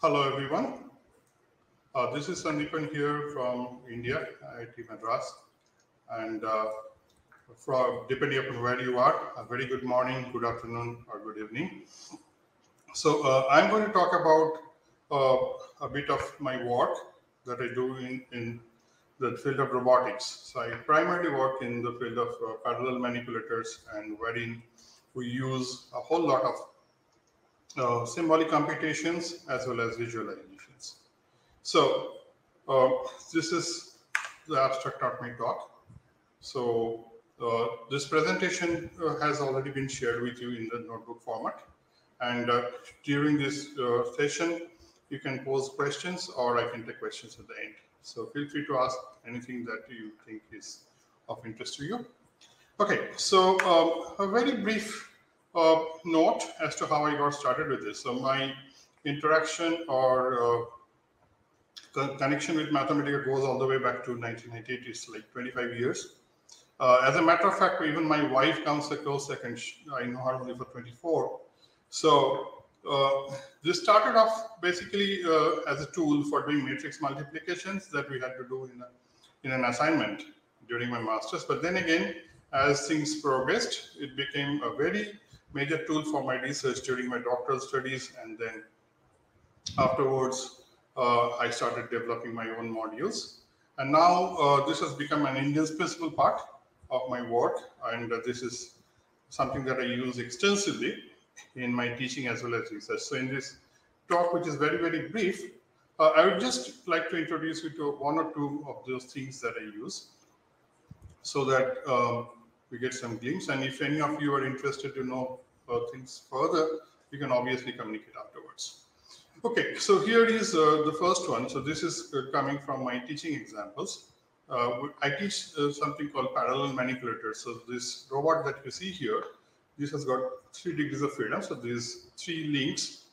Hello everyone. This is Sandeepan here from India, IIT Madras, and depending upon where you are, a very good morning, good afternoon, or good evening. So I'm going to talk about a bit of my work that I do in the field of robotics. So I primarily work in the field of parallel manipulators, and wherein we use a whole lot of symbolic computations as well as visualizations. So this is the abstract of my talk. So this presentation has already been shared with you in the notebook format. And during this session, you can pose questions or I can take questions at the end. So feel free to ask anything that you think is of interest to you. Okay, so a very brief note as to how I got started with this. So my interaction or connection with Mathematica goes all the way back to 1998. It's like 25 years. As a matter of fact, even my wife counts a close second. I know her only for 24. So this started off basically as a tool for doing matrix multiplications that we had to do in an assignment during my master's. But then again, as things progressed, it became a very major tool for my research during my doctoral studies. And then afterwards, I started developing my own modules. And now this has become an indispensable part of my work. And this is something that I use extensively in my teaching as well as research. So in this talk, which is very, very brief, I would just like to introduce you to one or two of those things that I use so that we get some glimpse. And if any of you are interested to know things further, you can obviously communicate afterwards. Okay, so here is the first one. So this is coming from my teaching examples. I teach something called parallel manipulators. So this robot that you see here, this has got 3 degrees of freedom. So these 3 links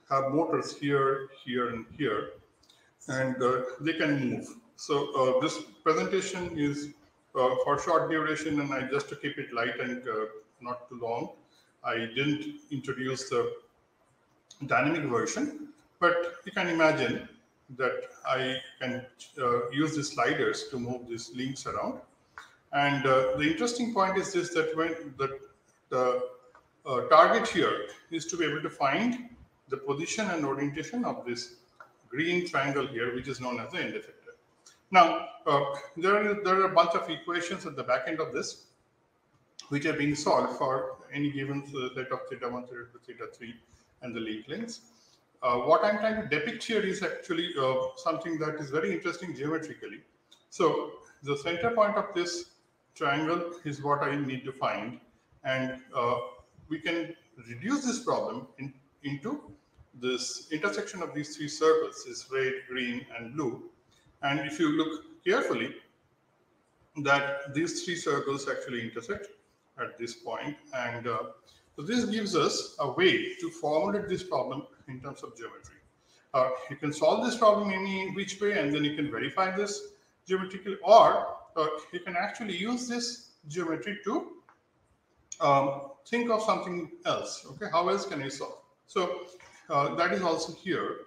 have motors here, here, and here, and they can move. So this presentation is for short duration, and I just to keep it light and not too long, I didn't introduce the dynamic version, but you can imagine that I can use the sliders to move these links around. And the interesting point is this, that when the target here is to be able to find the position and orientation of this green triangle here, which is known as the end effector. Now, there are a bunch of equations at the back end of this, which are being solved for any given set of theta 1, theta 2, theta 3, and the link lengths. What I'm trying to depict here is actually something that is very interesting geometrically. So the center point of this triangle is what I need to find, and we can reduce this problem into this intersection of these 3 circles, is red, green, and blue. And if you look carefully, that these 3 circles actually intersect at this point, and so this gives us a way to formulate this problem in terms of geometry. You can solve this problem any which way, and then you can verify this geometrically, or you can actually use this geometry to think of something else. Okay, how else can you solve? So that is also here.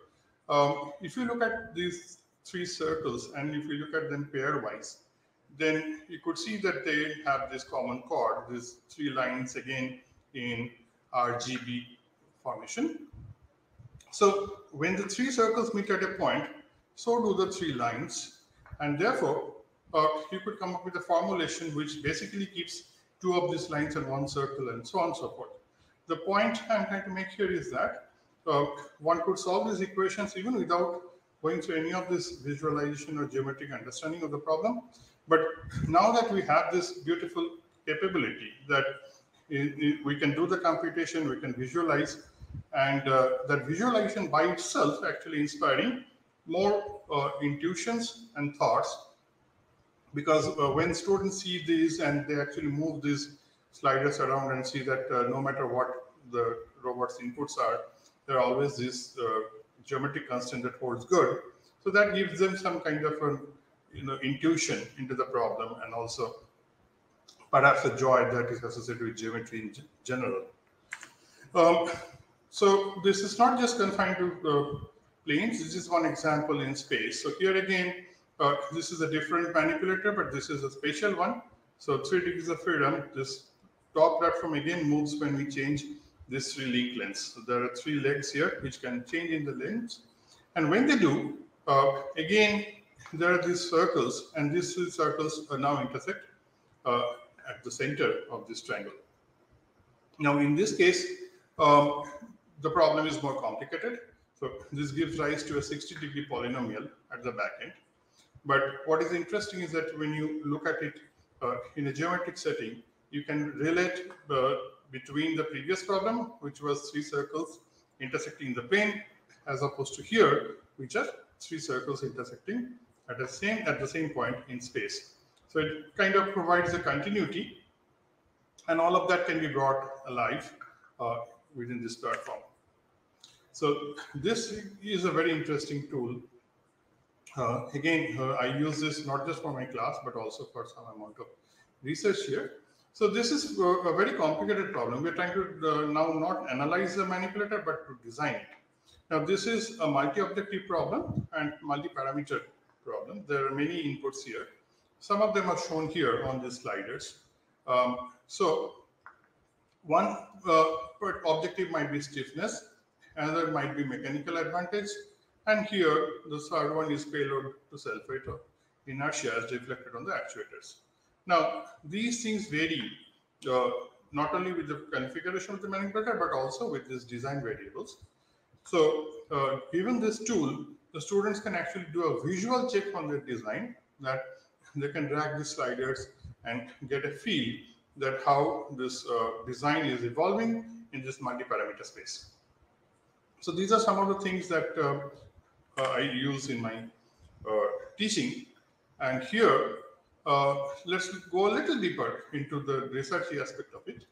If you look at these 3 circles, and if you look at them pairwise, then you could see that they have this common chord, these 3 lines again in RGB formation. So when the 3 circles meet at a point, so do the 3 lines, and therefore you could come up with a formulation which basically keeps 2 of these lines in 1 circle and so on and so forth. The point I'm trying to make here is that one could solve these equations even without going through any of this visualization or geometric understanding of the problem. But now that we have this beautiful capability that we can do the computation, we can visualize, and that visualization by itself actually inspiring more intuitions and thoughts, because when students see these and they actually move these sliders around and see that no matter what the robot's inputs are, there are always this geometric constant that holds good. So that gives them some kind of an intuition into the problem, and also perhaps a joy that is associated with geometry in general. So this is not just confined to planes. This is one example in space. So here again, this is a different manipulator, but this is a spatial one. So 3 degrees of freedom, this top platform again moves when we change this 3 link lengths. So there are 3 legs here which can change in the lengths. And when they do, again, there are these circles, and these 3 circles are now intersect at the center of this triangle. Now, in this case, the problem is more complicated. So this gives rise to a 60-degree polynomial at the back end. But what is interesting is that when you look at it in a geometric setting, you can relate between the previous problem, which was 3 circles intersecting the plane, as opposed to here, which are 3 circles intersecting at the same point in space. So it kind of provides a continuity, and all of that can be brought alive within this platform. So this is a very interesting tool. Again, I use this not just for my class, but also for some amount of research here. So this is a very complicated problem. We're trying to now not analyze the manipulator, but to design it. Now, this is a multi-objective problem and multi-parameter problem. There are many inputs here. Some of them are shown here on these sliders. So one objective might be stiffness, another might be mechanical advantage, and here the third one is payload to self-weight or inertia as reflected on the actuators. Now, these things vary not only with the configuration of the manipulator, but also with these design variables. So given this tool, the students can actually do a visual check on their design, that they can drag the sliders and get a feel that how this design is evolving in this multi-parameter space. So these are some of the things that I use in my teaching. And here, let's go a little deeper into the research aspect of it.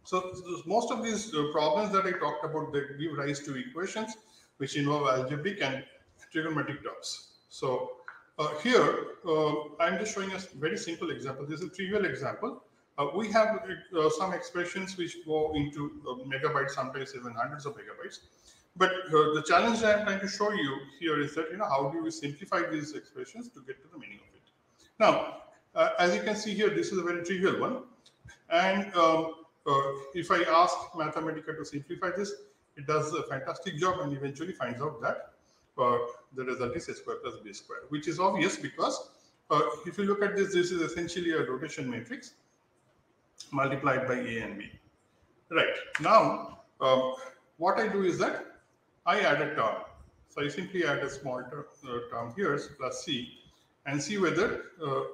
So most of these problems that I talked about, they give rise to equations which involve algebraic and trigonometric terms. So here, I'm just showing a very simple example. This is a trivial example. We have some expressions which go into megabytes, sometimes even hundreds of megabytes. But the challenge that I'm trying to show you here is that, how do we simplify these expressions to get to the meaning of it? Now, as you can see here, this is a very trivial one. And if I ask Mathematica to simplify this, it does a fantastic job and eventually finds out that the result is a square plus b square, which is obvious because if you look at this, this is essentially a rotation matrix multiplied by a and b. Right. Now, what I do is that I add a term. So I simply add a small term here, plus c, and see whether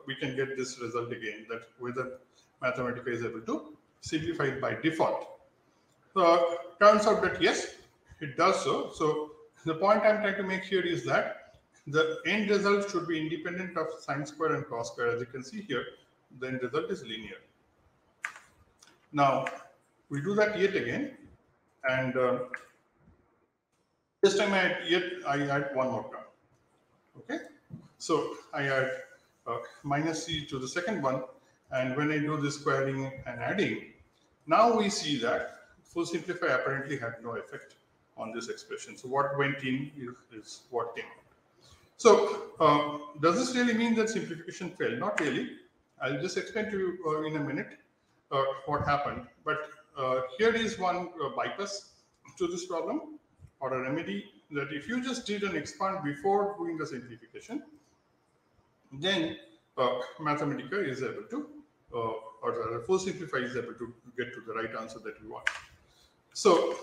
we can get this result again, that whether Mathematica is able to simplify it by default. Turns out that yes, it does so. So the point I'm trying to make here is that the end result should be independent of sine square and cos square. As you can see here, the end result is linear. Now, we do that yet again, and this time I add one more term. Okay, so I add minus c to the second one, and when I do the squaring and adding, now we see that full simplify apparently had no effect on this expression. So what went in is what came out. So does this really mean that simplification failed? Not really. I'll just explain to you in a minute what happened. But here is one bypass to this problem, or a remedy, that if you just did an expand before doing the simplification, then Mathematica is able to, or the full simplify is able to get to the right answer that we want. So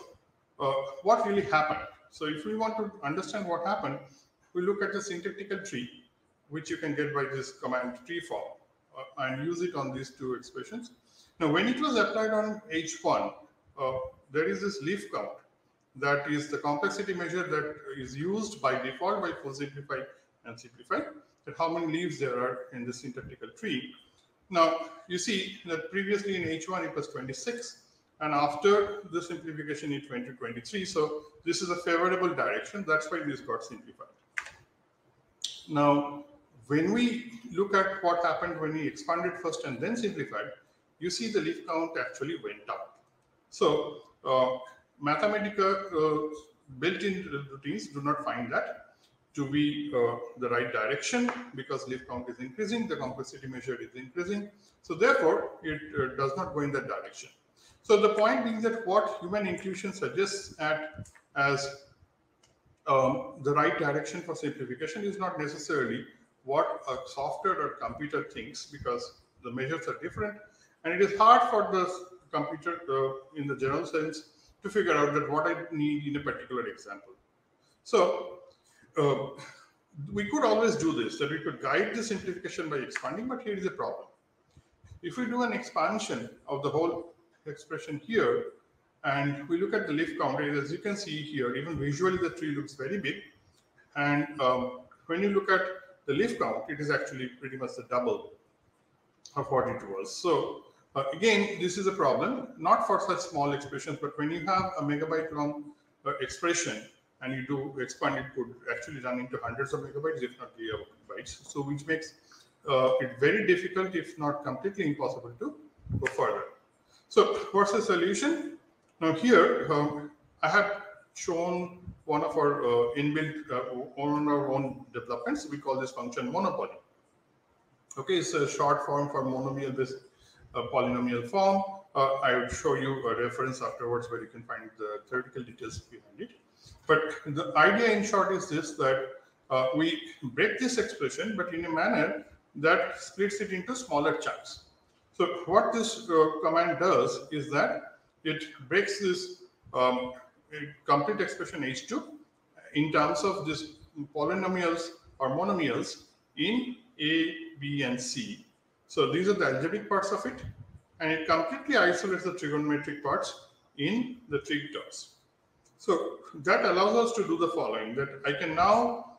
what really happened? So if we want to understand what happened, we look at the syntactical tree, which you can get by this command tree form, and use it on these two expressions. Now, when it was applied on H1, there is this leaf count. That is the complexity measure that is used by default by full simplify and simplify, that how many leaves there are in the syntactical tree. Now, you see that previously in H1 it was 26, and after the simplification it went to 23. So this is a favorable direction. That's why this got simplified. Now, when we look at what happened when we expanded first and then simplified, you see the leaf count actually went up. So Mathematica built-in routines do not find that to be the right direction, because leaf count is increasing, the complexity measured is increasing. So therefore, it does not go in that direction. So the point being that what human intuition suggests as the right direction for simplification is not necessarily what a software or computer thinks, because the measures are different, and it is hard for the computer in the general sense to figure out that what I need in a particular example. So we could always do this, that we could guide the simplification by expanding, but here is a problem. If we do an expansion of the whole expression here, and we look at the leaf count, as you can see here, even visually the tree looks very big. And when you look at the leaf count, it is actually pretty much the double of what it was. So again, this is a problem, not for such small expressions, but when you have a megabyte long expression and you do expand, it could actually run into hundreds of megabytes, if not gigabytes. So which makes it very difficult, if not completely impossible, to go further. So what's the solution? Now here, I have shown one of our inbuilt on our own developments. We call this function monopoly. Okay, it's a short form for monomial based polynomial form. I would show you a reference afterwards where you can find the theoretical details behind it. But the idea in short is this, that we break this expression, but in a manner that splits it into smaller chunks. So what this command does is that it breaks this complete expression H2 in terms of this polynomials or monomials in A, B, and C. So these are the algebraic parts of it, and it completely isolates the trigonometric parts in the trig terms. So that allows us to do the following, that I can now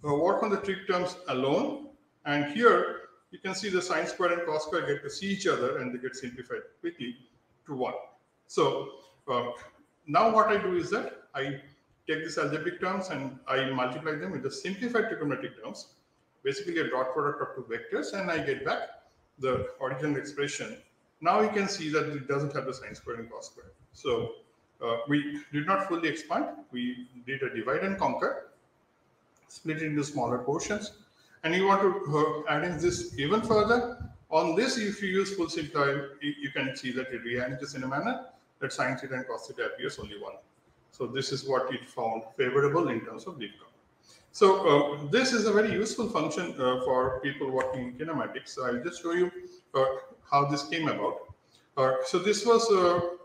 work on the trig terms alone, and here you can see the sine square and cos square get to see each other and they get simplified quickly to 1. So now what I do is that I take these algebraic terms and I multiply them with the simplified trigonometric terms, basically a dot product of two vectors, and I get back the original expression. Now you can see that it doesn't have the sine square and cos square. So we did not fully expand. We did a divide and conquer, split it into smaller portions. And you want to add in this even further. On this, if you use full simplify, you can see that it rearranges in a manner that sine theta and cos theta appears only 1. So this is what it found favorable in terms of leaf count. So this is a very useful function for people working in kinematics. So I'll just show you how this came about. So this was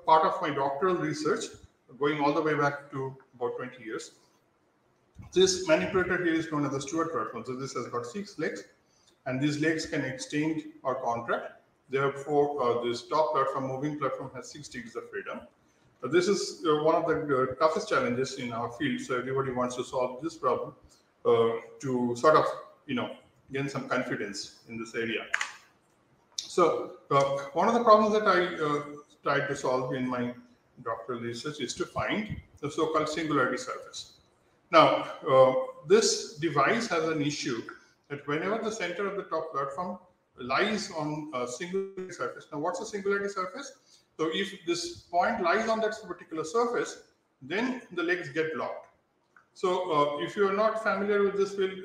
part of my doctoral research, going all the way back to about 20 years. This manipulator here is known as the Stewart platform. So this has got 6 legs, and these legs can extend or contract. Therefore, this top platform, moving platform, has 6 degrees of freedom. This is one of the toughest challenges in our field. So everybody wants to solve this problem to sort of, gain some confidence in this area. So one of the problems that I tried to solve in my doctoral research is to find the so-called singularity surface. Now, this device has an issue that whenever the center of the top platform lies on a singularity surface. Now, what's a singularity surface? So if this point lies on that particular surface, then the legs get locked. So if you are not familiar with this field,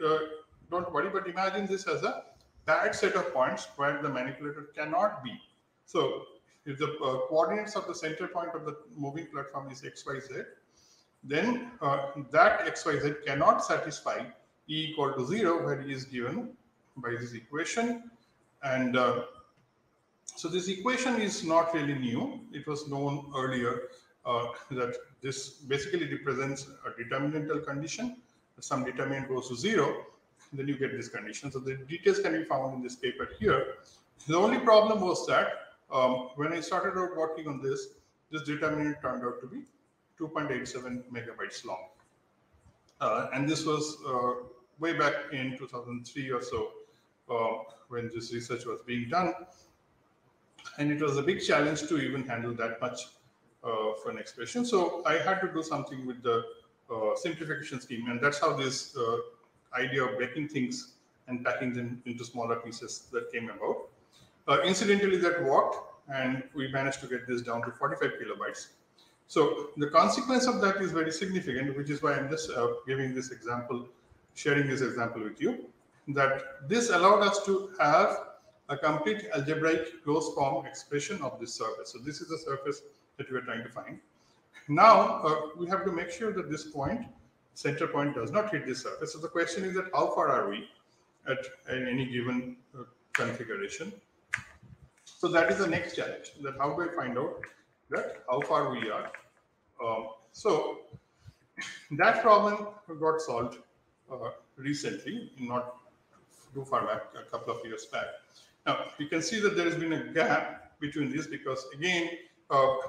don't worry, but imagine this as a bad set of points where the manipulator cannot be. So if the coordinates of the center point of the moving platform is x, y, z, then that x, y, z cannot satisfy E equal to 0, where E is given by this equation. And so this equation is not really new. It was known earlier that this basically represents a determinantal condition. Some determinant goes to 0, then you get this condition. So the details can be found in this paper here. The only problem was that when I started out working on this determinant turned out to be 2.87 megabytes long. And this was way back in 2003 or so when this research was being done. And it was a big challenge to even handle that much of an expression. So I had to do something with the simplification scheme. And that's how this idea of breaking things and packing them into smaller pieces that came about. Incidentally, that worked, and we managed to get this down to 45 kilobytes. So the consequence of that is very significant, which is why I'm just giving this example, sharing this example with you, that this allowed us to have a complete algebraic closed form expression of this surface. So this is the surface that we are trying to find. Now we have to make sure that this point, center point, does not hit this surface. So the question is that how far are we at any given configuration? So that is the next challenge, that how do I find out that how far we are? So that problem got solved recently, not too far back, a couple of years back. Now you can see that there has been a gap between these because again,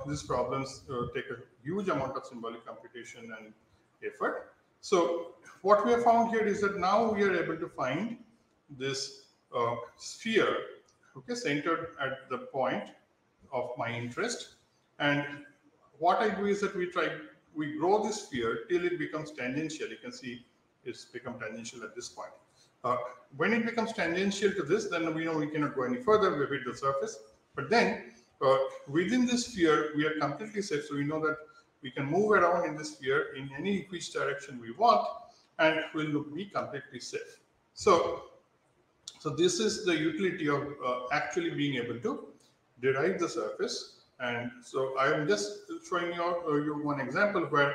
these problems take a huge amount of symbolic computation and effort. So what we have found here is that now we are able to find this sphere, okay, centered at the point of my interest. And what I do is that we grow this sphere till it becomes tangential. You can see it's become tangential at this point. When it becomes tangential to this, then we know we cannot go any further. We've hit the surface. But then within this sphere, we are completely safe. So we know that we can move around in this sphere in any which direction we want, and we'll be completely safe. So this is the utility of actually being able to derive the surface. And so I am just showing you one example where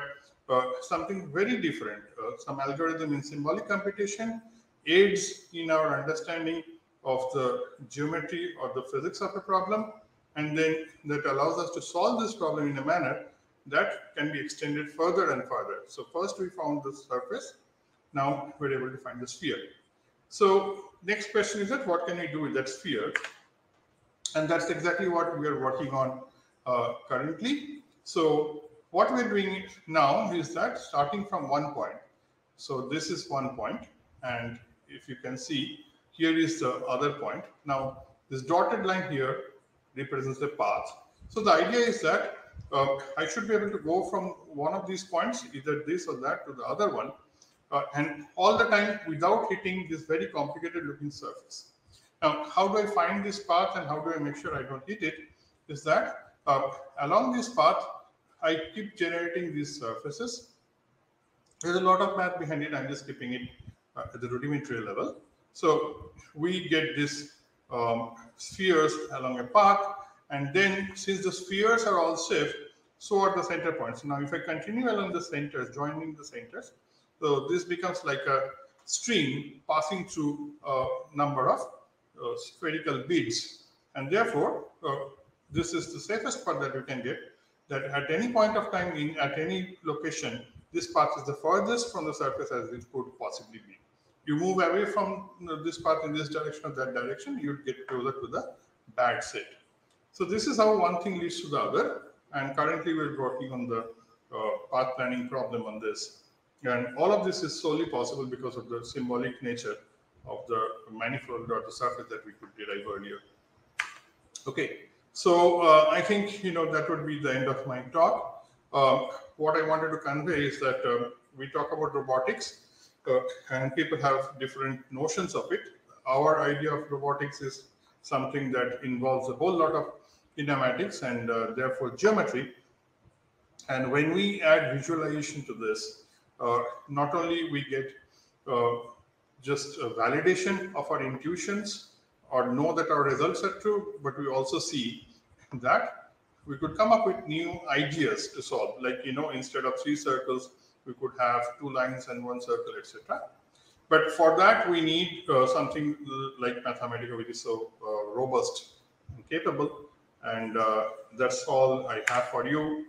something very different, some algorithm in symbolic computation aids in our understanding of the geometry or the physics of a problem, and then that allows us to solve this problem in a manner that can be extended further and further. So first we found the surface, now we're able to find the sphere. So next question is that what can we do with that sphere? And that's exactly what we are working on currently. So what we're doing now is that starting from one point. So this is one point, and if you can see, here is the other point. Now this dotted line here represents the path. So the idea is that I should be able to go from one of these points, either this or that, to the other one, and all the time without hitting this very complicated looking surface. Now, how do I find this path and how do I make sure I don't hit it? Is that along this path, I keep generating these surfaces. There's a lot of math behind it. I'm just keeping it at the rudimentary level. So we get these spheres along a path, and then since the spheres are all safe, so are the center points. Now, if I continue along the centers, joining the centers, so this becomes like a stream passing through a number of spherical beads, and therefore this is the safest part that you can get, that at any point of time at any location, this path is the furthest from the surface as it could possibly be. You move away from this path in this direction or that direction, you'd get closer to the bad set. So this is how one thing leads to the other, and currently we're working on the path planning problem on this. And all of this is solely possible because of the symbolic nature of the manifold or the surface that we could derive earlier. Okay, so I think that would be the end of my talk. What I wanted to convey is that we talk about robotics, and people have different notions of it. Our idea of robotics is something that involves a whole lot of kinematics and therefore geometry. And when we add visualization to this, not only we get just a validation of our intuitions or know that our results are true, but we also see that we could come up with new ideas to solve. Like, instead of 3 circles, we could have 2 lines and 1 circle, etc. But for that, we need something like Mathematica, which is so robust and capable. And that's all I have for you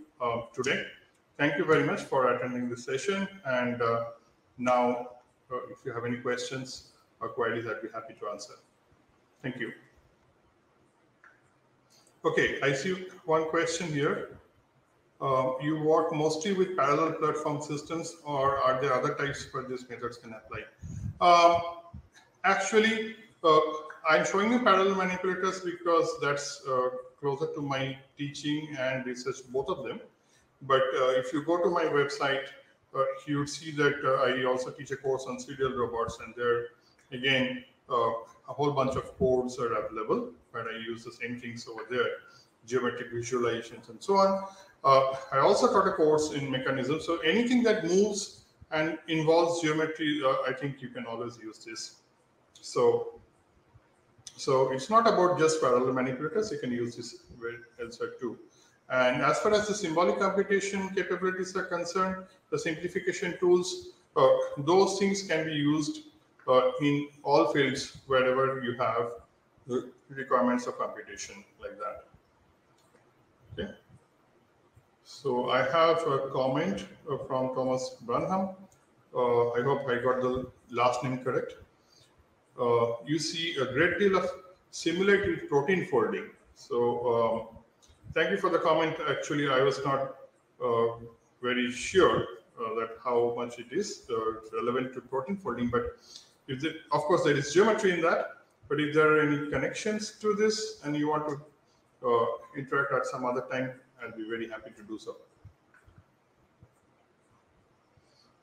today. Thank you very much for attending this session. And now, if you have any questions or queries, I'd be happy to answer. Thank you. Okay, I see one question here. You work mostly with parallel platform systems, or are there other types where these methods can apply? Actually, I'm showing you parallel manipulators because that's closer to my teaching and research, both of them. But if you go to my website, you would see that I also teach a course on serial robots, and there, again, a whole bunch of codes are available, but I use the same things over there, geometric visualizations and so on. I also taught a course in mechanism. So anything that moves and involves geometry, I think you can always use this. So it's not about just parallel manipulators. You can use this elsewhere too. And as far as the symbolic computation capabilities are concerned, the simplification tools, those things can be used in all fields wherever you have the requirements of computation like that. Okay. So I have a comment from Thomas Branham. I hope I got the last name correct. You see a great deal of similarity with protein folding. So thank you for the comment. Actually, I was not very sure that how much it is relevant to protein folding, but if the, of course there is geometry in that. But if there are any connections to this and you want to interact at some other time, I'll be very happy to do so.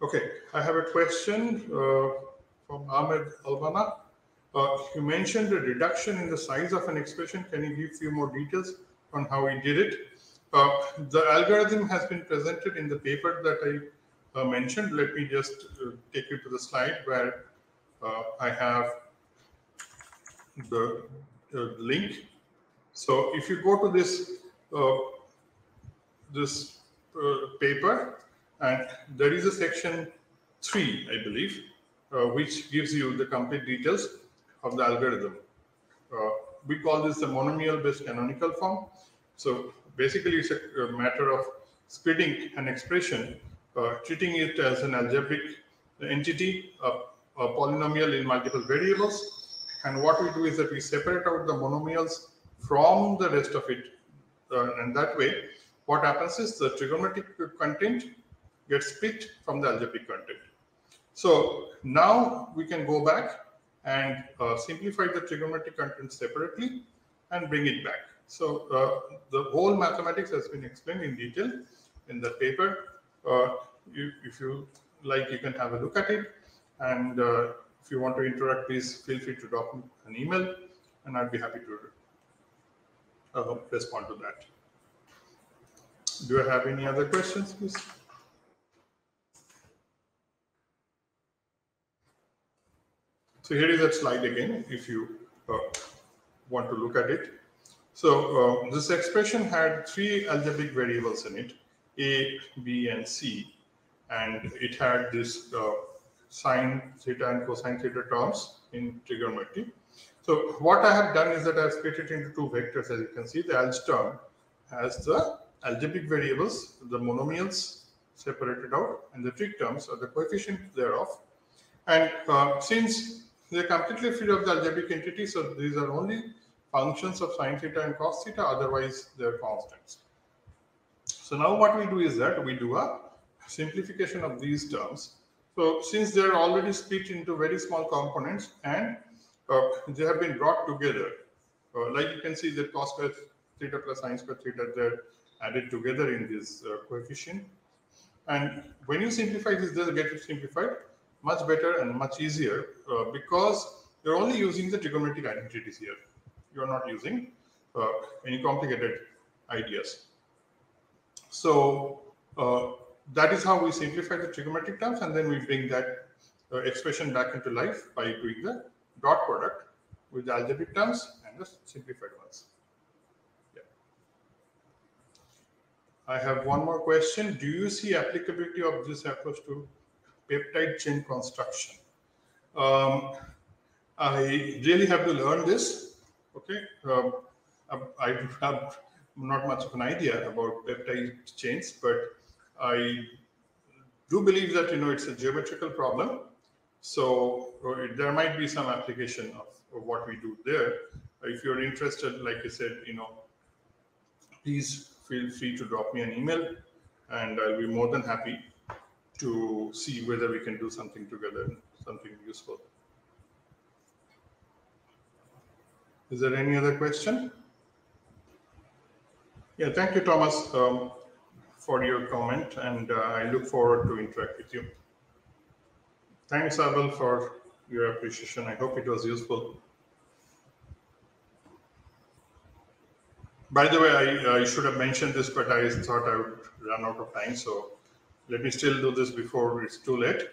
Okay, I have a question from Ahmed Albana. You mentioned a reduction in the size of an expression. Can you give a few more details on how he did it? The algorithm has been presented in the paper that I mentioned. Let me just take you to the slide where I have the link. So if you go to this paper, and there is a section 3, I believe, which gives you the complete details of the algorithm. We call this the monomial-based canonical form. So basically, it's a matter of splitting an expression, treating it as an algebraic entity, a polynomial in multiple variables. And what we do is that we separate out the monomials from the rest of it. And that way, what happens is the trigonometric content gets split from the algebraic content. So now we can go back and simplify the trigonometric content separately and bring it back. So the whole mathematics has been explained in detail in the paper. If you like, you can have a look at it. And if you want to interact, please feel free to drop me an email, and I'd be happy to respond to that. Do I have any other questions, please? So here is that slide again, if you want to look at it. So this expression had 3 algebraic variables in it, A, B, and C. And it had this sine theta and cosine theta terms in trigonometry. So what I have done is that I have split it into 2 vectors. As you can see, the alg term has the algebraic variables, the monomials separated out, and the trig terms are the coefficients thereof. And since they're completely free of the algebraic entity, so these are only functions of sine theta and cos theta, otherwise they're constants. So now what we do is that we do a simplification of these terms. So since they're already split into very small components and they have been brought together, like you can see that cos square theta plus sine square theta, they're added together in this coefficient. And when you simplify this, they'll get it simplified much better and much easier because you're only using the trigonometric identities here. You're not using any complicated ideas. So that is how we simplify the trigonometric terms, and then we bring that expression back into life by doing the dot product with the algebraic terms and the simplified ones. Yeah. I have one more question. Do you see applicability of this approach to peptide chain construction? I really have to learn this. Okay, I have not much of an idea about peptide chains, but I do believe that it's a geometrical problem. So there might be some application of what we do there. If you're interested, like I said, please feel free to drop me an email, and I'll be more than happy to see whether we can do something together, something useful. Is there any other question? Yeah, thank you, Thomas, for your comment, and I look forward to interact with you. Thanks, Abel, for your appreciation. I hope it was useful. By the way, I should have mentioned this, but I thought I would run out of time. So let me still do this before it's too late.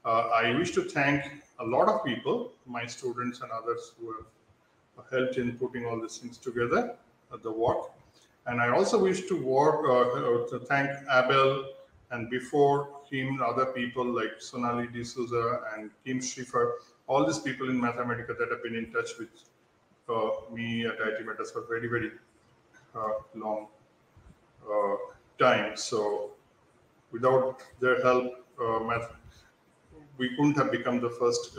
I wish to thank a lot of people, my students and others who have helped in putting all these things together, the work. And I also wish to thank Abel, and before him, other people like Sonali D'Souza and Kim Schiffer, all these people in Mathematica that have been in touch with me at IIT Madras for very, very long time. So without their help, we couldn't have become the first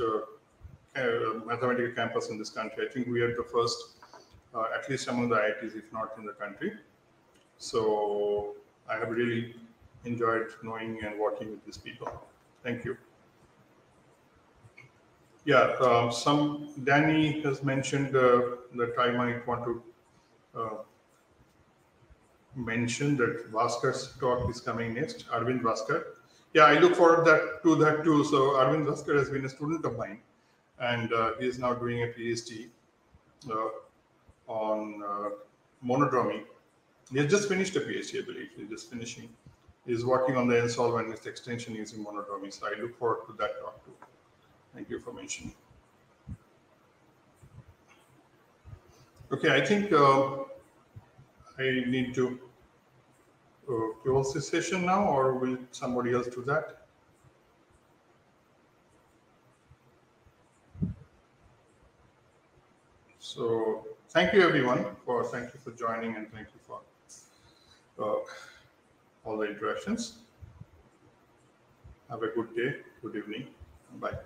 Mathematica campus in this country. I think we are the first, at least among the IITs, if not in the country. So I have really enjoyed knowing and working with these people. Thank you. Yeah, Danny has mentioned that I might want to mention that Bhaskar's talk is coming next, Arvind Bhaskar. Yeah, I look forward to that too. So Arvind Bhaskar has been a student of mine, and he is now doing a PhD on monodromy. He has just finished a PhD, I believe. He's just finishing. He's working on the insolvent extension using monodromy. So I look forward to that talk too. Thank you for mentioning. Okay, I think I need to close this session now, or will somebody else do that? So thank you everyone thank you for joining, and thank you for all the interactions. Have a good day, good evening, bye.